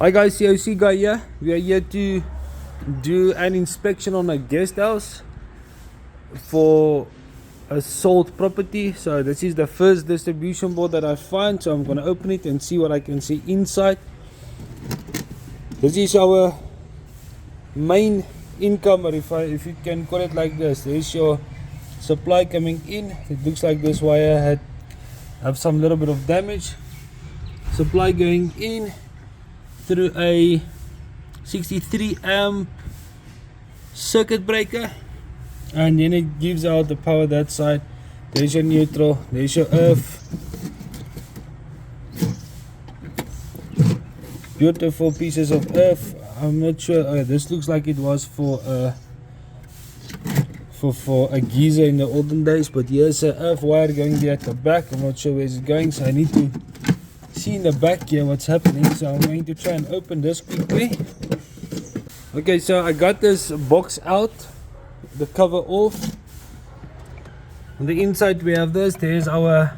Hi guys, COC guy here. We are here to do an inspection on a guest house for a sold property. So this is the first distribution board that I find, so I'm going to open it and see what I can see inside. This is our main income, or if you can call it like this. There's your supply coming in. It looks like this wire have some little bit of damage. Supply going in through a 63 amp circuit breaker, and then it gives out the power that side. There's your neutral, there's your earth. Beautiful pieces of earth. I'm not sure, this looks like it was for a geyser in the olden days, but here's an earth wire going there at the back. I'm not sure where it's going, so I need to see in the back here what's happening. So I'm going to try and open this quickly. Okay, so I got this box out, the cover off. On the inside we have this. There's our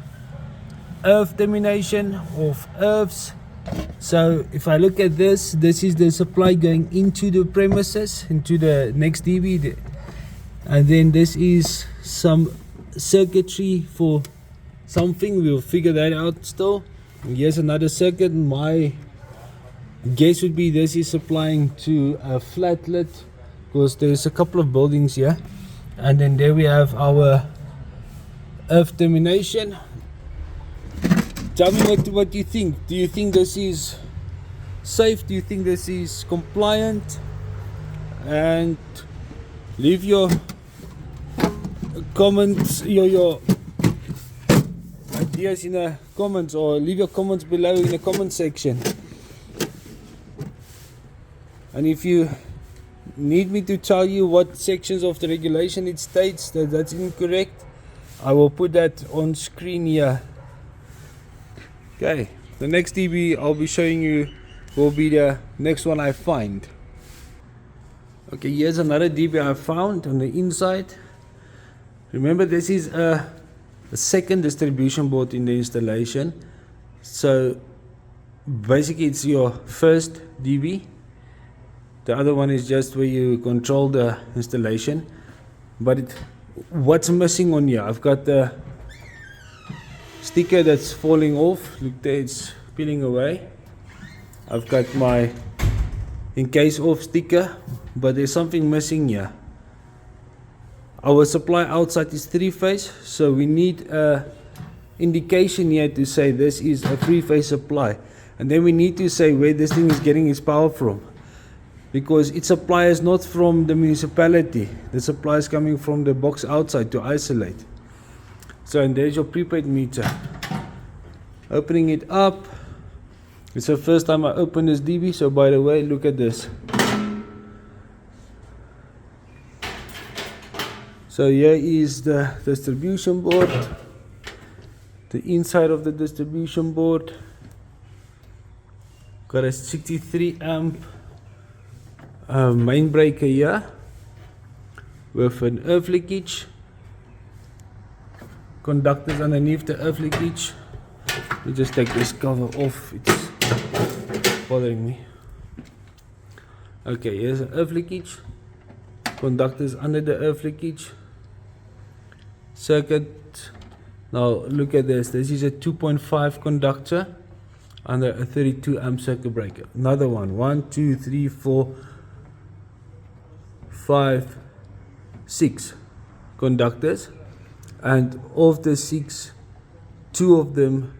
earth termination of earths. So if I look at this is the supply going into the premises, into the next DB, and then this is some circuitry for something. We'll figure that out still. Here's another circuit. My guess would be this is supplying to a flatlet, because there's a couple of buildings here. And then there we have our earth termination. Tell me what you think. Do you think this is safe? Do you think this is compliant? And leave your comments, your ideas in the comments, or leave your comments below in the comment section. And if you need me to tell you what sections of the regulation it states that's incorrect, I will put that on screen here. Okay, the next DB I'll be showing you will be the next one I find. Okay, here's another DB I found on the inside. Remember, this is a second distribution board in the installation. So basically it's your first DB. The other one is just where you control the installation. But what's missing on here? I've got the sticker that's falling off. Look there, it's peeling away. I've got my in case off sticker, but there's something missing here. Our supply outside is 3-phase, so we need a indication here to say this is a 3-phase supply. And then we need to say where this thing is getting its power from, because its supply is not from the municipality. The supply is coming from the box outside to isolate. So, and there's your prepaid meter. Opening it up. It's the first time I open this DB, so by the way, look at this. So here is the distribution board, the inside of the distribution board. Got a 63 amp main breaker here with an earth leakage. Conductors underneath the earth leakage. Let me just take this cover off, it's bothering me. Okay, here's an earth leakage. Conductors under the earth leakage. Circuit. Now look at this. This is a 2.5 conductor under a 32 amp circuit breaker. Another one. 1, 2, 3, 4, 5, 6 conductors. And of the 6, 2 of them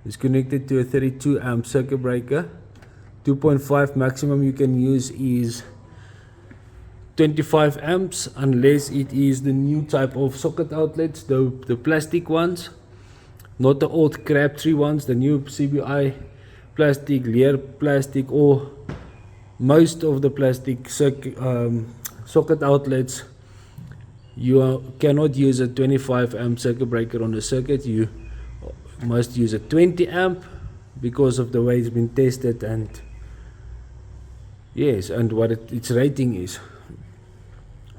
is connected to a 32 amp circuit breaker. 2.5 maximum you can use is 25 amps, unless it is the new type of socket outlets, the plastic ones, not the old Crabtree ones, the new CBI plastic, Lear plastic, or most of the plastic socket outlets. You cannot use a 25 amp circuit breaker on the circuit. You must use a 20 amp because of the way it's been tested, and yes, and what its rating is.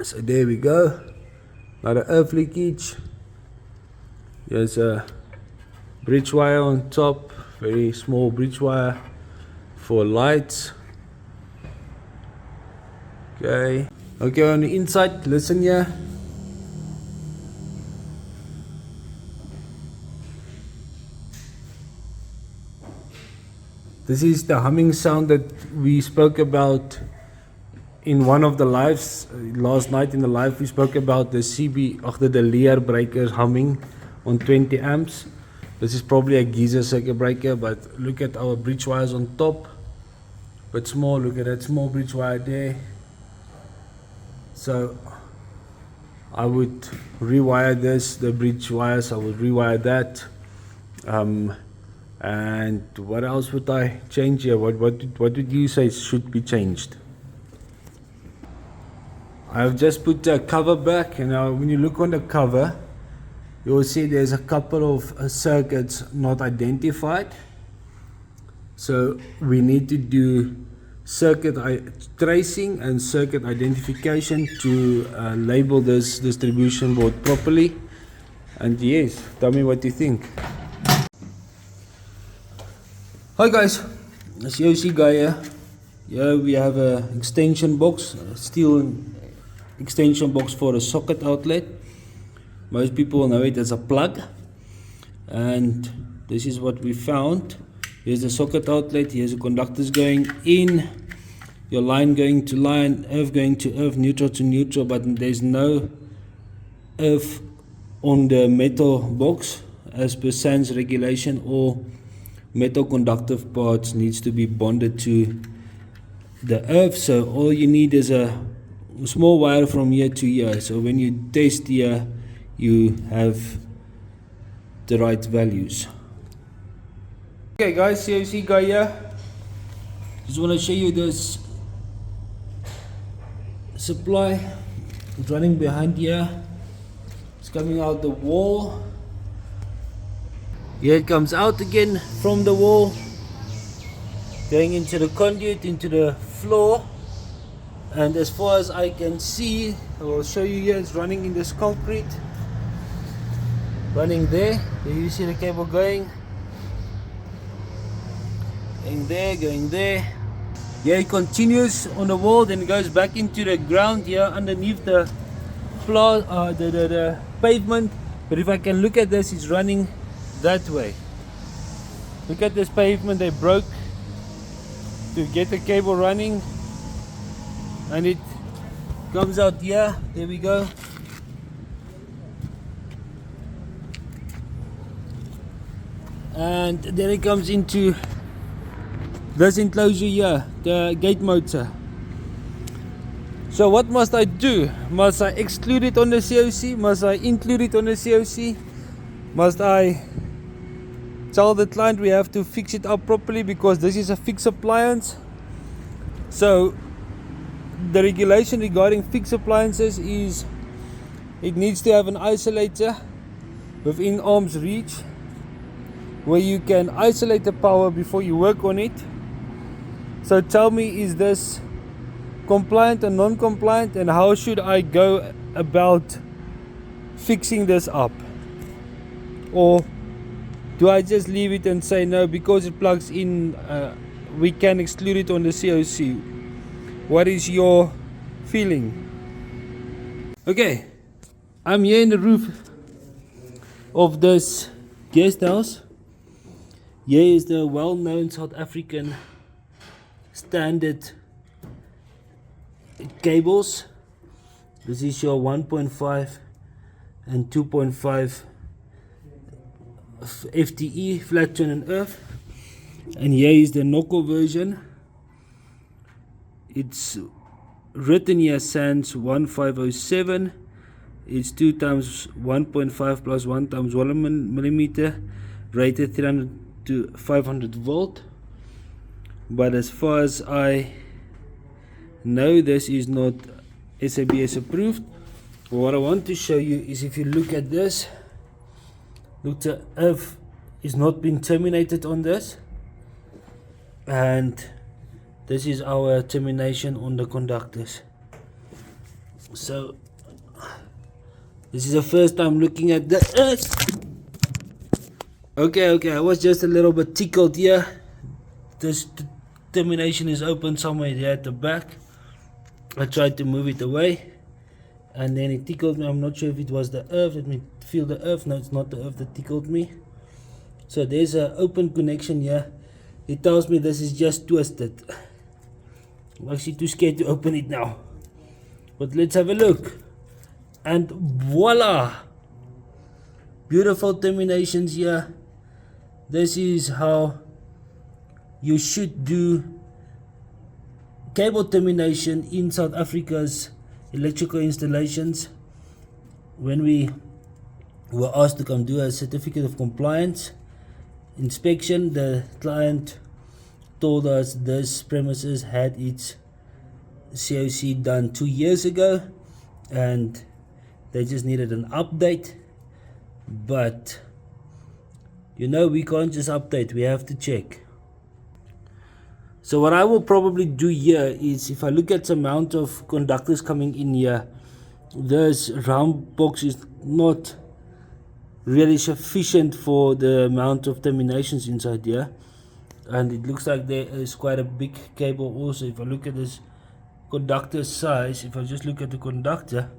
So there we go. Another earth leakage. Here's a bridge wire on top, very small bridge wire for lights. Okay, on the inside, listen here. This is the humming sound that we spoke about in one of the lives. Last night in the live we spoke about the CB, after the Lear breakers humming on 20 amps. This is probably a geyser circuit breaker, but look at our bridge wires on top. But small, look at that small bridge wire there. So I would rewire this, the bridge wires, I would rewire that. And what else would I change here? What would you say should be changed? I've just put the cover back, and now when you look on the cover, you will see there's a couple of circuits not identified. So we need to do circuit tracing and circuit identification to label this distribution board properly. And yes, tell me what you think. Hi guys, it's COC guy here. Here we have a extension box, a steel extension box for a socket outlet. Most people know it as a plug. And this is what we found. Here's the socket outlet, here's the conductors going in, your line going to line, earth going to earth, neutral to neutral, but there's no earth on the metal box as per SANS regulation. Or metal conductive parts needs to be bonded to the earth, so all you need is a small wire from here to here. So when you test here, you have the right values. Okay guys, COC guy here. Just want to show you this supply. It's running behind here. It's coming out the wall. Here it comes out again from the wall, going into the conduit, into the floor. And as far as I can see, I will show you here, it's running in this concrete. Running there. There you see the cable going. Going there, going there. Here it continues on the wall, then it goes back into the ground here underneath the floor, the pavement. But if I can look at this, it's running that way. Look at this pavement they broke to get the cable running, and it comes out here. There we go. And then it comes into this enclosure here, the gate motor. So what must I do? Must I exclude it on the COC? Must I include it on the COC? Must I tell the client we have to fix it up properly because this is a fixed appliance? So the regulation regarding fixed appliances is it needs to have an isolator within arm's reach where you can isolate the power before you work on it. So tell me, is this compliant or non-compliant, and how should I go about fixing this up? Or do I just leave it and say no, because it plugs in, we can exclude it on the COC? What is your feeling? Okay, I'm here in the roof of this guest house. Here is the well-known South African standard cables. This is your 1.5 and 2.5 FTE, flat tone and earth. And here is the knuckle version. It's written here SANS 1507. It's 2 times 1.5 plus 1 times 1 millimeter, rated 300 to 500 volt. But as far as I know, this is not SABS approved. What I want to show you is, if you look at this, look, the earth is not been terminated on this, and this is our termination on the conductors. So this is the first time looking at the earth. Okay, I was just a little bit tickled here. This termination is open somewhere there at the back. I tried to move it away and then it tickled me. I'm not sure if it was the earth. Let me feel the earth. No, it's not the earth that tickled me. So there's an open connection here. It tells me this is just twisted. I'm actually too scared to open it now. But let's have a look. And voila! Beautiful terminations here. This is how you should do cable termination in South Africa's electrical installations. When we were asked to come do a certificate of compliance inspection, the client told us this premises had its COC done 2 years ago and they just needed an update. But you know, we can't just update, we have to check. So what I will probably do here is, if I look at the amount of conductors coming in here, this round box is not really sufficient for the amount of terminations inside here. And it looks like there is quite a big cable also. If I look at this conductor size, if I just look at the conductor,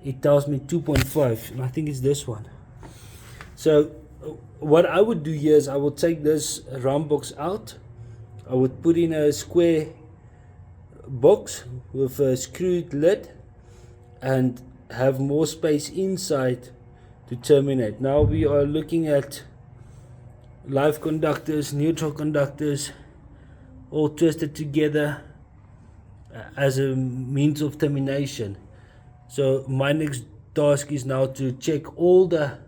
it tells me 2.5, and I think it's this one. So what I would do here is I would take this round box out. I would put in a square box with a screwed lid and have more space inside to terminate. Now we are looking at live conductors, neutral conductors, all twisted together as a means of termination. So my next task is now to check all the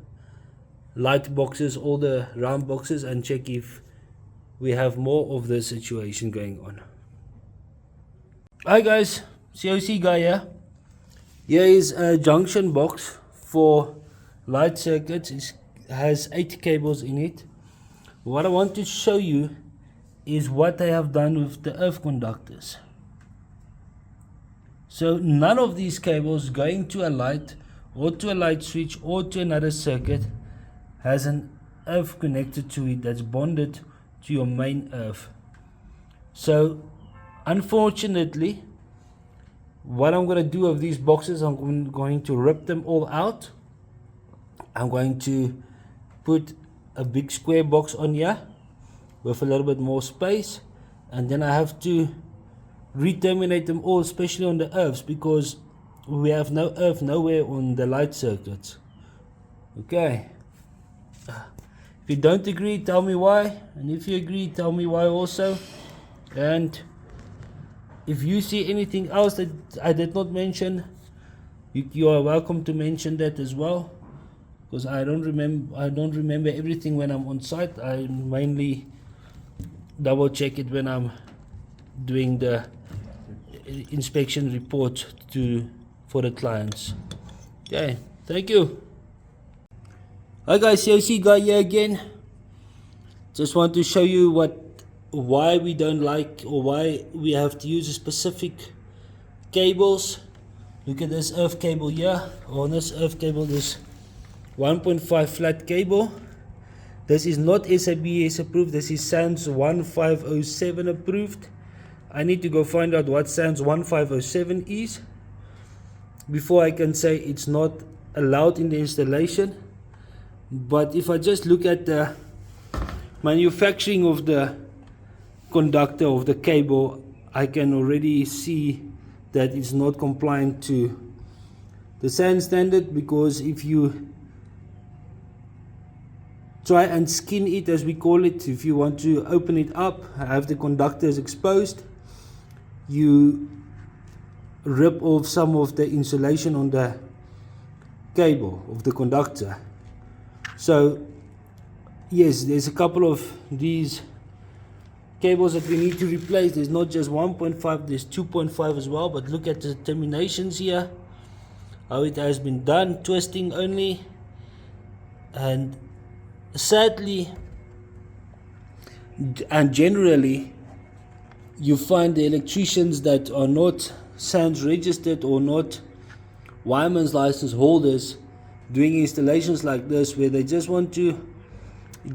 light boxes, all the round boxes, and check if we have more of this situation going on. Hi guys, COC guy here. Here is a junction box for light circuits. It has 8 cables in it. What I want to show you is what I have done with the earth conductors. So none of these cables going to a light or to a light switch or to another circuit has an earth connected to it that's bonded to your main earth. So unfortunately, what I'm going to do of these boxes, I'm going to rip them all out. I'm going to put a big square box on here with a little bit more space, and then I have to re-terminate them all, especially on the earths, because we have no earth nowhere on the light circuits. Okay, if you don't agree, tell me why, and if you agree, tell me why also. And if you see anything else that I did not mention, you are welcome to mention that as well, because I don't remember everything when I'm on site. I mainly double check it when I'm doing the inspection report for the clients. Okay, thank you. Hi guys, COC guy here again. Just want to show you why we don't like, or why we have to use a specific cables. Look at this earth cable here. On this earth cable, this 1.5 flat cable. This is not SABS approved. This is SANS 1507 approved. I need to go find out what SANS 1507 is before I can say it's not allowed in the installation. But if I just look at the manufacturing of the conductor of the cable, I can already see that it's not compliant to the SANS standard, because if you try and skin it, as we call it, if you want to open it up, have the conductors exposed, you rip off some of the insulation on the cable of the conductor. So yes, there's a couple of these cables that we need to replace. There's not just 1.5, there's 2.5 as well. But look at the terminations here, how it has been done, twisting only. And sadly and generally, you find the electricians that are not SANS registered or not wireman's license holders doing installations like this, where they just want to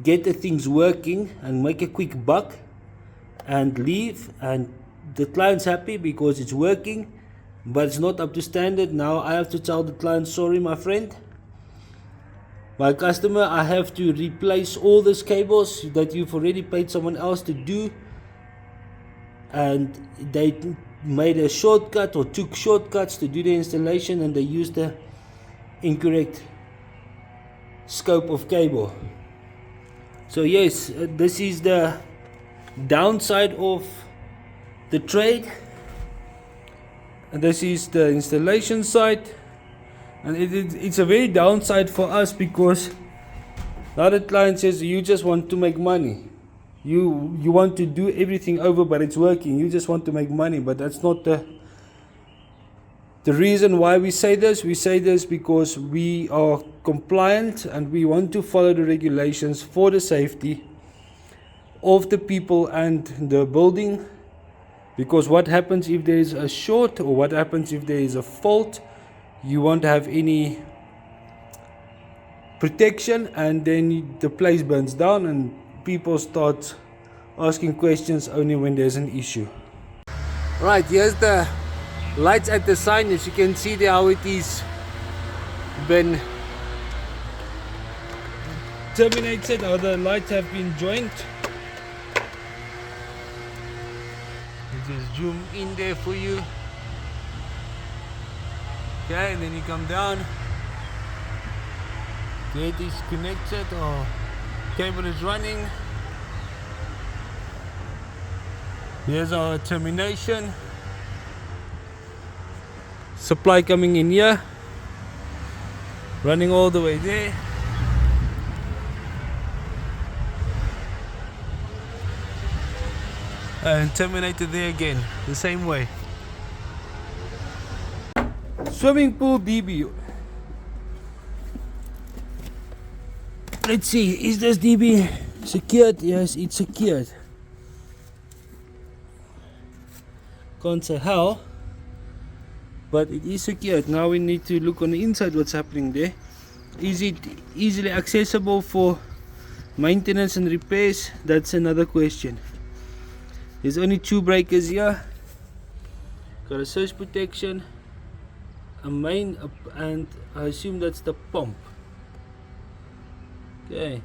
get the things working and make a quick buck, and leave, and the client's happy because it's working, but it's not up to standard. Now I have to tell the client, sorry my friend, my customer, I have to replace all these cables that you've already paid someone else to do, and they made a shortcut or took shortcuts to do the installation, and they used the incorrect scope of cable. So yes, this is the downside of the trade, and this is the installation side, and it's a very downside for us, because now the client says you just want to make money, you want to do everything over, but it's working, you just want to make money. But that's not the reason why we say this. We say this because we are compliant and we want to follow the regulations for the safety of the people and the building. Because what happens if there is a short, or what happens if there is a fault, you won't have any protection, and then the place burns down and people start asking questions only when there's an issue. Right, here's the lights at the sign. As you can see there, how it is been terminated, how the lights have been joined. Just zoom in there for you. Okay, and then you come down. There it is connected, or cable is running. Here's our termination. Supply coming in here, running all the way there. And terminated there again, the same way. Swimming pool DB. Let's see, is this DB secured? Yes, it's secured. Can't say how, but it is secured. Now we need to look on the inside what's happening there. Is it easily accessible for maintenance and repairs? That's another question. There's only 2 breakers here. Got a surge protection, a main, and I assume that's the pump. Okay,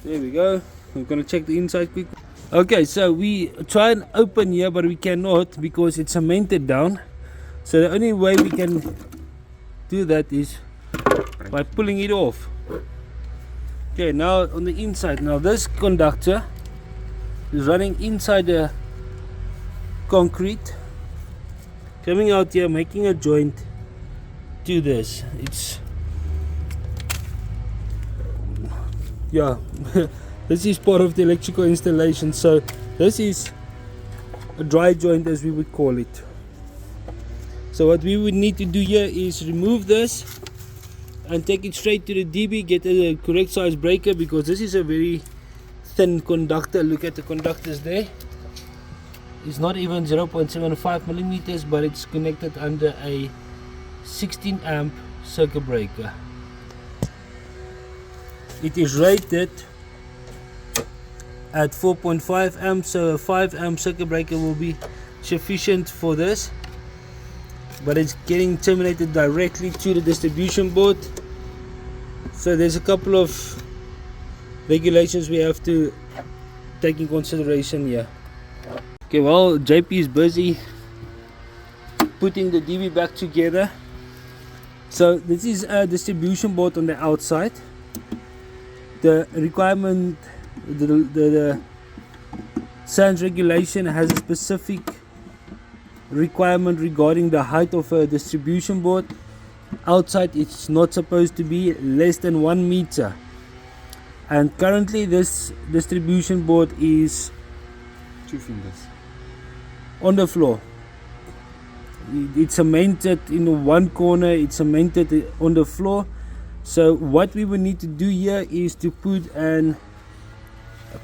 there we go. I'm gonna check the inside quick. Okay, so we try and open here, but we cannot because it's cemented down. So the only way we can do that is by pulling it off. Okay, now on the inside, now this conductor is running inside the concrete, coming out here, making a joint to this. It's, yeah, this is part of the electrical installation. So this is a dry joint, as we would call it. So what we would need to do here is remove this and take it straight to the DB, get a correct size breaker, because this is a very thin conductor. Look at the conductors there. It's not even 0.75 millimeters, but it's connected under a 16 amp circuit breaker. It is rated at 4.5 amps, so a 5 amp circuit breaker will be sufficient for this, but it's getting terminated directly to the distribution board. So there's a couple of regulations we have to take in consideration here. Okay, well, JP is busy putting the DB back together. So this is a distribution board on the outside. The requirement, the SANS regulation has a specific requirement regarding the height of a distribution board. Outside it's not supposed to be less than 1 meter, and currently this distribution board is 2 fingers on the floor. It's cemented in one corner, it's cemented on the floor. So what we would need to do here is to put a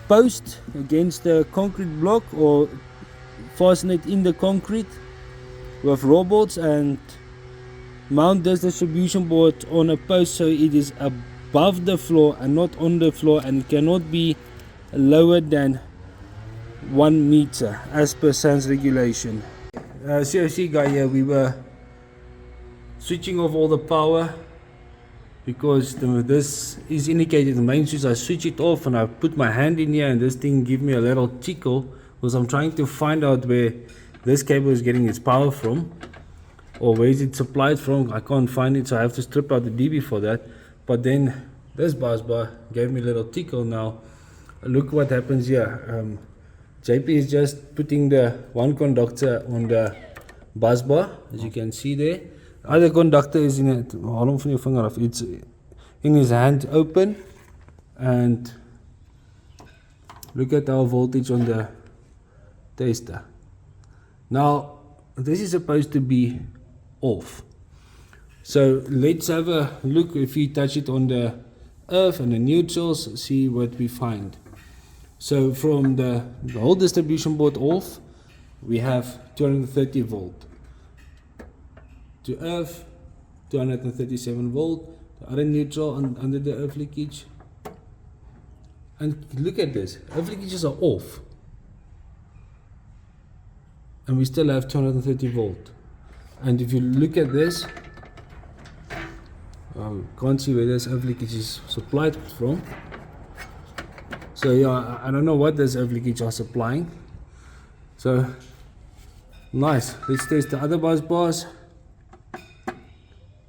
post against the concrete block, or fasten it in the concrete with raw bolts, and mount this distribution board on a post so it is above the floor and not on the floor, and it cannot be lower than 1 meter as per SANS regulation. COC guy here, we were switching off all the power because this is indicated the main switch. I switch it off and I put my hand in here and this thing give me a little tickle because I'm trying to find out where this cable is getting its power from, or where is it supplied from. I can't find it, so I have to strip out the DB for that. But then this bus bar gave me a little tickle. Now look what happens here. JP is just putting the one conductor on the bus bar, as you can see there. The other conductor is in it. Hold on from your finger off. It's in his hand open, and look at our voltage on the tester. Now this is supposed to be off. So let's have a look. If we touch it on the earth and the neutrals, see what we find. So from the whole distribution board off, we have 230 volt. To earth, 237 volt. The other neutral under the earth leakage. And look at this, earth leakages are off. And we still have 230 volt. And if you look at this, can't see where this earth leakage is supplied from. So yeah, I don't know what this earth leakage are supplying. So nice. Let's test the other bus bars.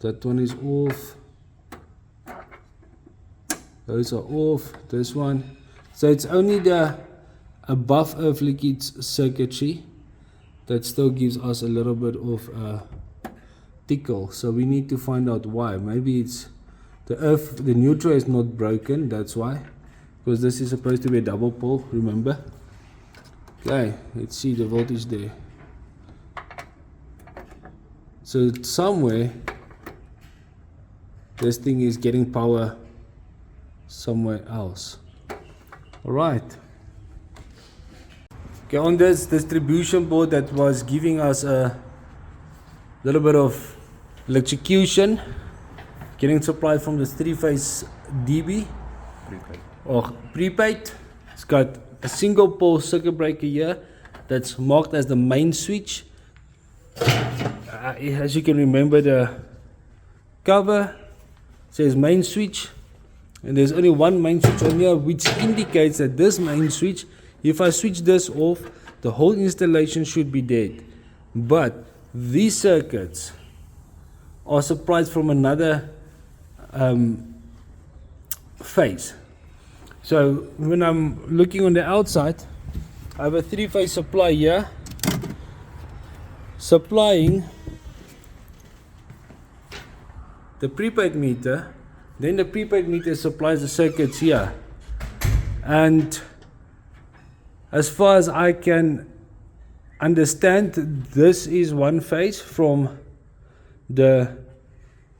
That one is off. Those are off. This one. So it's only the above earth leakage circuitry that still gives us a little bit of a tickle. So we need to find out why. Maybe it's the neutral is not broken, that's why. Because this is supposed to be a double pole, remember? Okay, let's see the voltage there. So somewhere this thing is getting power somewhere else. Alright. Okay, on this distribution board that was giving us a little bit of electrocution, getting supplied from this 3-phase DB or prepaid. It's got a single pole circuit breaker here that's marked as the main switch. As you can remember, the cover says main switch, and there's only one main switch on here, which indicates that this main switch, if I switch this off, the whole installation should be dead. But these circuits are supplied from another phase. So when I'm looking on the outside, I have a 3-phase supply here supplying the prepaid meter. Then the prepaid meter supplies the circuits here, and as far as I can understand, this is one phase from the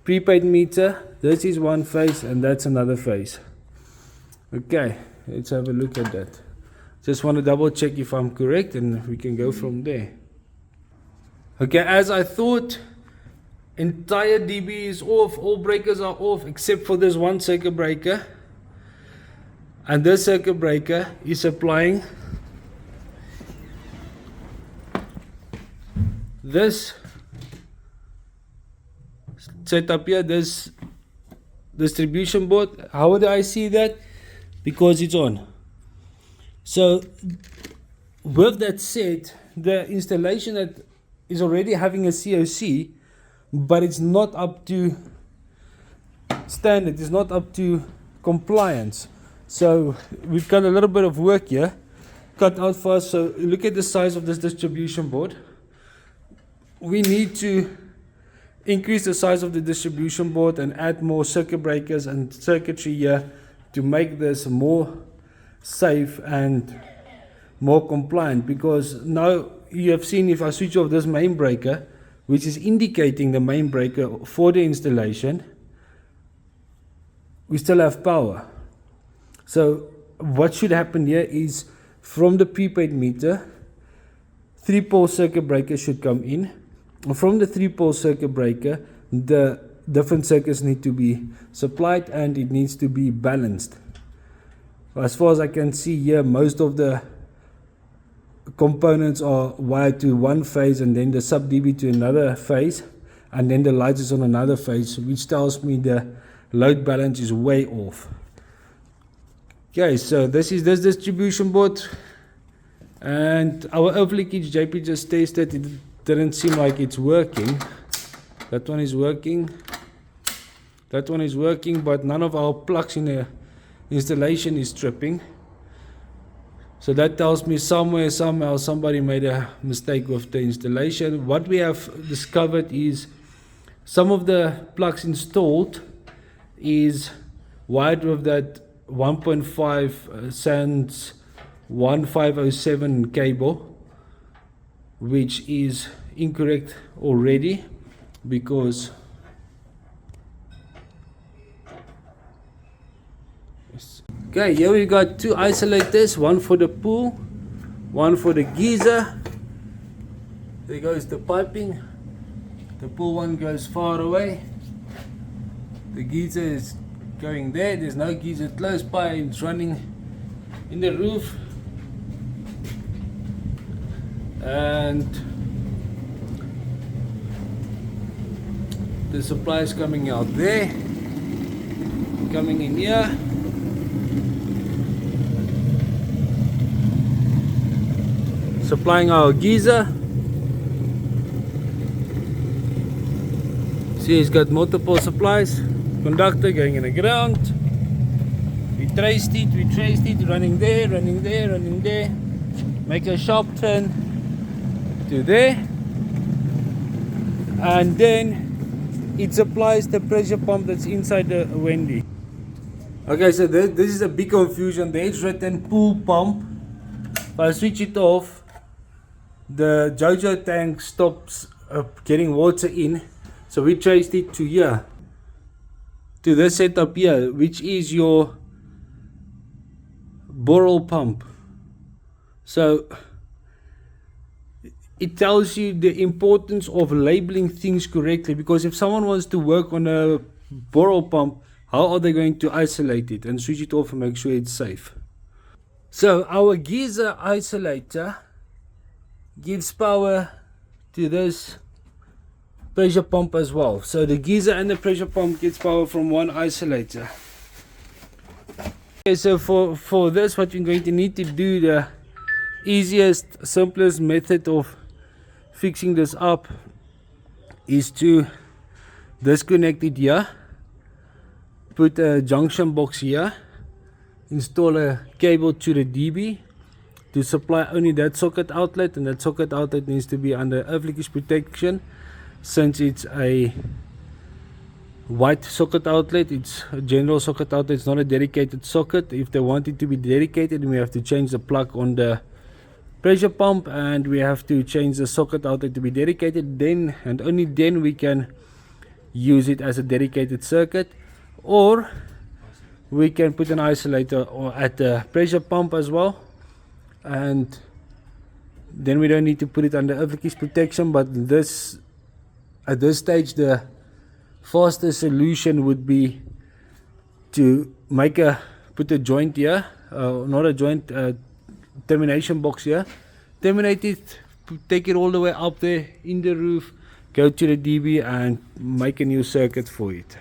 prepaid meter. This is one phase and that's another phase. Okay, let's have a look at that. Just want to double check if I'm correct and we can go from there. Okay, as I thought, entire DB is off, all breakers are off except for this one circuit breaker. And this circuit breaker is supplying this setup here, this distribution board. How do I see that? Because it's on. So with that said, the installation that is already having a COC, but it's not up to standard, it's not up to compliance. So we've got a little bit of work here cut out for us. So look at the size of this distribution board. We need to increase the size of the distribution board and add more circuit breakers and circuitry here to make this more safe and more compliant. Because now you have seen, if I switch off this main breaker, which is indicating the main breaker for the installation, we still have power. So what should happen here is, from the prepaid meter, 3-pole circuit breaker should come in. From the 3-pole circuit breaker, the different circuits need to be supplied and it needs to be balanced. As far as I can see here, most of the components are wired to one phase and then the sub DB to another phase, and then the light is on another phase, which tells me the load balance is way off. Okay, so this is this distribution board, and our overleakage JP just tested. It didn't seem like it's working. That one is working. That one is working, but none of our plugs in the installation is tripping. So that tells me somewhere, somehow, somebody made a mistake with the installation. What we have discovered is some of the plugs installed is wired with that 1.5 SANS 1507 cable, which is incorrect already, because okay, here we got two isolators, one for the pool, one for the geyser. There goes the piping. The pool one goes far away. The geyser is going there. There's no geyser close by. It's running in the roof. And the supply is coming out there, coming in here. Supplying our geyser. See, it's got multiple supplies. Conductor going in the ground. We traced it, running there, running there, running there. Make a sharp turn to there. And then it supplies the pressure pump that's inside the Wendy. Okay, so this is a big confusion. There's written pool pump. If I switch it off, the JoJo tank stops getting water in. So we traced it to here, to this setup here, which is your Boral pump. So it tells you the importance of labeling things correctly, because if someone wants to work on a Boral pump, how are they going to isolate it and switch it off and make sure it's safe? So our geyser isolator gives power to this pressure pump as well. So the geyser and the pressure pump gets power from one isolator. Okay, so for this, what you're going to need to do, the easiest, simplest method of fixing this up is to disconnect it here, put a junction box here, install a cable to the DB to supply only that socket outlet, and that socket outlet needs to be under earth leakage protection. Since it's a white socket outlet, it's a general socket outlet, it's not a dedicated socket. If they want it to be dedicated, we have to change the plug on the pressure pump, and we have to change the socket outlet to be dedicated. Then and only then we can use it as a dedicated circuit, or we can put an isolator at the pressure pump as well, and then we don't need to put it under earth leakage protection. But this, at this stage, the faster solution would be to put a joint here, not a joint, termination box here, terminate it, take it all the way up there in the roof, go to the DB and make a new circuit for it.